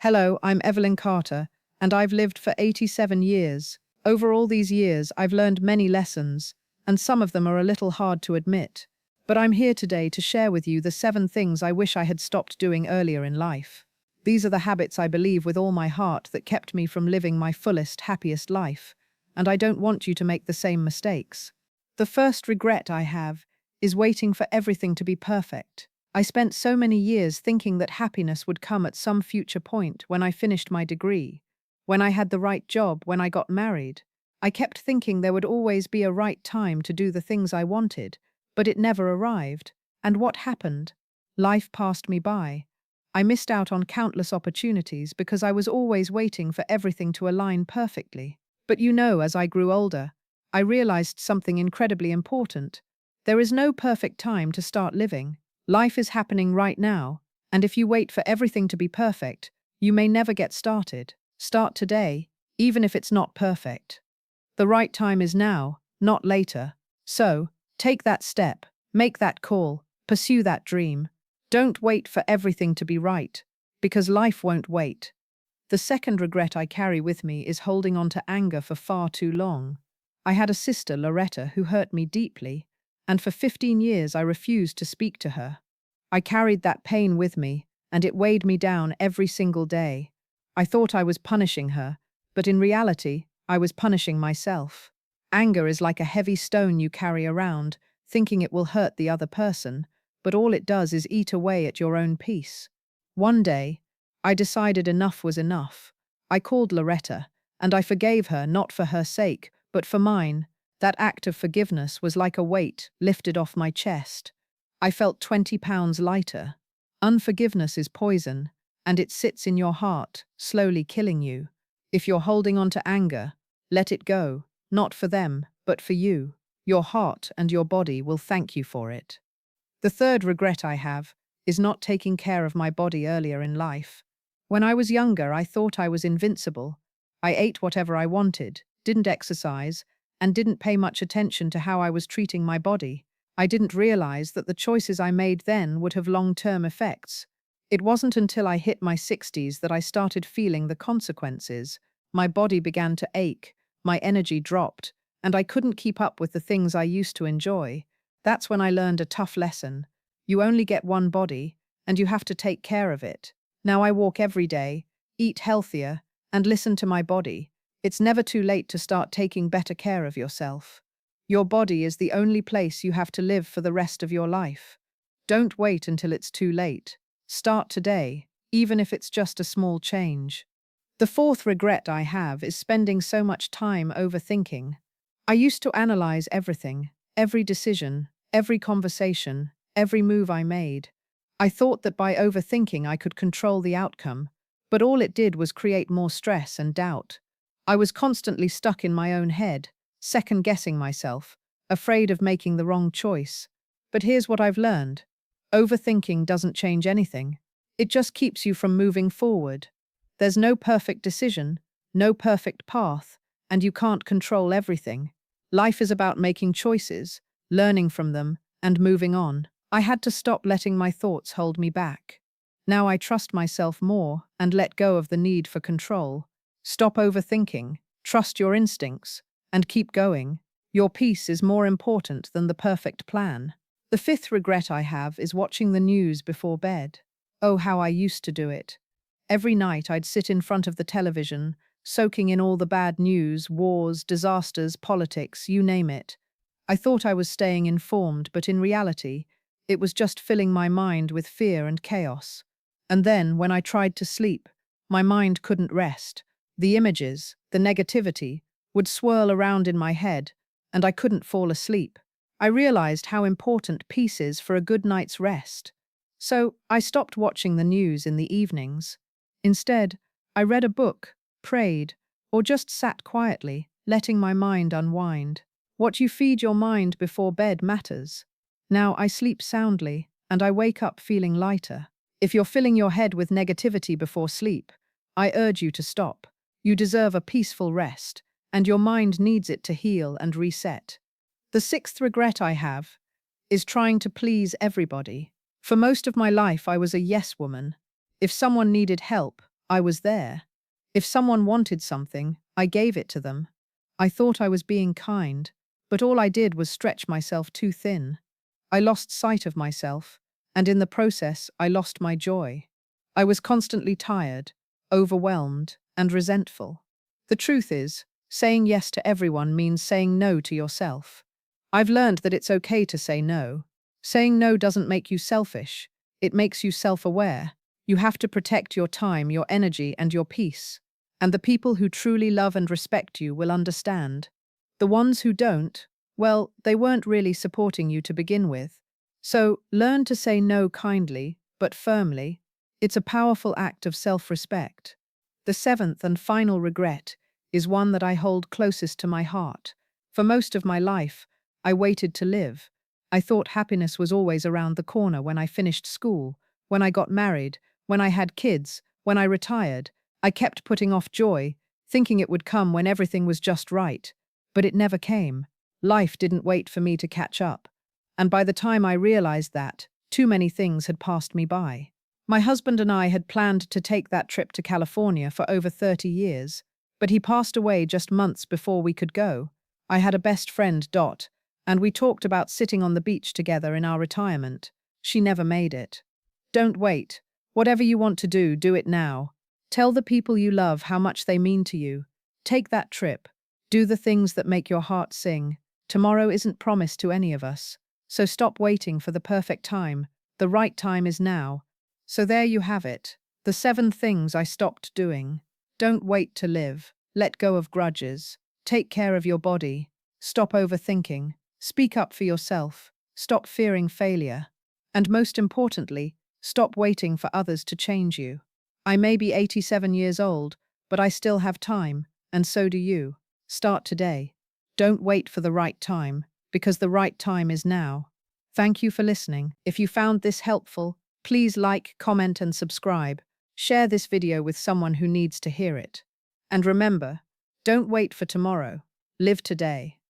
Hello, I'm Evelyn Carter, and I've lived for 87 years. Over all these years, I've learned many lessons, and some of them are a little hard to admit. But I'm here today to share with you the 7 things I wish I had stopped doing earlier in life. These are the habits I believe with all my heart that kept me from living my fullest, happiest life, and I don't want you to make the same mistakes. The first regret I have is waiting for everything to be perfect. I spent so many years thinking that happiness would come at some future point when I finished my degree, when I had the right job, when I got married. I kept thinking there would always be a right time to do the things I wanted, but it never arrived. And what happened? Life passed me by. I missed out on countless opportunities because I was always waiting for everything to align perfectly. But as I grew older, I realized something incredibly important. There is no perfect time to start living. Life is happening right now, and if you wait for everything to be perfect, you may never get started. Start today, even if it's not perfect. The right time is now, not later. So, take that step, make that call, pursue that dream. Don't wait for everything to be right, because life won't wait. The second regret I carry with me is holding on to anger for far too long. I had a sister, Loretta, who hurt me deeply, and for 15 years I refused to speak to her. I carried that pain with me, and it weighed me down every single day. I thought I was punishing her, but in reality, I was punishing myself. Anger is like a heavy stone you carry around, thinking it will hurt the other person, but all it does is eat away at your own peace. One day, I decided enough was enough. I called Loretta, and I forgave her not for her sake, but for mine. That act of forgiveness was like a weight lifted off my chest. I felt 20 pounds lighter. Unforgiveness is poison, and it sits in your heart, slowly killing you. If you're holding on to anger, let it go, not for them, but for you. Your heart and your body will thank you for it. The third regret I have is not taking care of my body earlier in life. When I was younger, I thought I was invincible. I ate whatever I wanted, didn't exercise, and didn't pay much attention to how I was treating my body. I didn't realize that the choices I made then would have long-term effects. It wasn't until I hit my 60s that I started feeling the consequences. My body began to ache, my energy dropped, and I couldn't keep up with the things I used to enjoy. That's when I learned a tough lesson. You only get one body, and you have to take care of it. Now I walk every day, eat healthier, and listen to my body. It's never too late to start taking better care of yourself. Your body is the only place you have to live for the rest of your life. Don't wait until it's too late. Start today, even if it's just a small change. The fourth regret I have is spending so much time overthinking. I used to analyze everything, every decision, every conversation, every move I made. I thought that by overthinking I could control the outcome, but all it did was create more stress and doubt. I was constantly stuck in my own head, second-guessing myself, afraid of making the wrong choice. But here's what I've learned. Overthinking doesn't change anything. It just keeps you from moving forward. There's no perfect decision, no perfect path, and you can't control everything. Life is about making choices, learning from them, and moving on. I had to stop letting my thoughts hold me back. Now I trust myself more and let go of the need for control. Stop overthinking, trust your instincts, and keep going. Your peace is more important than the perfect plan. The fifth regret I have is watching the news before bed. Oh, how I used to do it. Every night I'd sit in front of the television, soaking in all the bad news, wars, disasters, politics, you name it. I thought I was staying informed, but in reality, it was just filling my mind with fear and chaos. And then, when I tried to sleep, my mind couldn't rest. The images, the negativity, would swirl around in my head, and I couldn't fall asleep. I realized how important peace is for a good night's rest. So, I stopped watching the news in the evenings. Instead, I read a book, prayed, or just sat quietly, letting my mind unwind. What you feed your mind before bed matters. Now I sleep soundly, and I wake up feeling lighter. If you're filling your head with negativity before sleep, I urge you to stop. You deserve a peaceful rest, and your mind needs it to heal and reset. The sixth regret I have is trying to please everybody. For most of my life, I was a yes woman. If someone needed help, I was there. If someone wanted something, I gave it to them. I thought I was being kind, but all I did was stretch myself too thin. I lost sight of myself, and in the process, I lost my joy. I was constantly tired, overwhelmed, and resentful. The truth is, saying yes to everyone means saying no to yourself. I've learned that it's okay to say no. Saying no doesn't make you selfish, it makes you self-aware. You have to protect your time, your energy, and your peace. And the people who truly love and respect you will understand. The ones who don't, well, they weren't really supporting you to begin with. So learn to say no kindly, but firmly. It's a powerful act of self-respect. The seventh and final regret is one that I hold closest to my heart. For most of my life, I waited to live. I thought happiness was always around the corner when I finished school, when I got married, when I had kids, when I retired. I kept putting off joy, thinking it would come when everything was just right. But it never came. Life didn't wait for me to catch up. And by the time I realized that, too many things had passed me by. My husband and I had planned to take that trip to California for over 30 years, but he passed away just months before we could go. I had a best friend, Dot, and we talked about sitting on the beach together in our retirement. She never made it. Don't wait. Whatever you want to do it now. Tell the people you love how much they mean to you. Take that trip. Do the things that make your heart sing. Tomorrow isn't promised to any of us. So stop waiting for the perfect time. The right time is now. So there you have it. The 7 things I stopped doing. Don't wait to live. Let go of grudges. Take care of your body. Stop overthinking. Speak up for yourself. Stop fearing failure. And most importantly, stop waiting for others to change you. I may be 87 years old, but I still have time, and so do you. Start today. Don't wait for the right time, because the right time is now. Thank you for listening. If you found this helpful, please like, comment, and subscribe. Share this video with someone who needs to hear it. And remember, don't wait for tomorrow. Live today.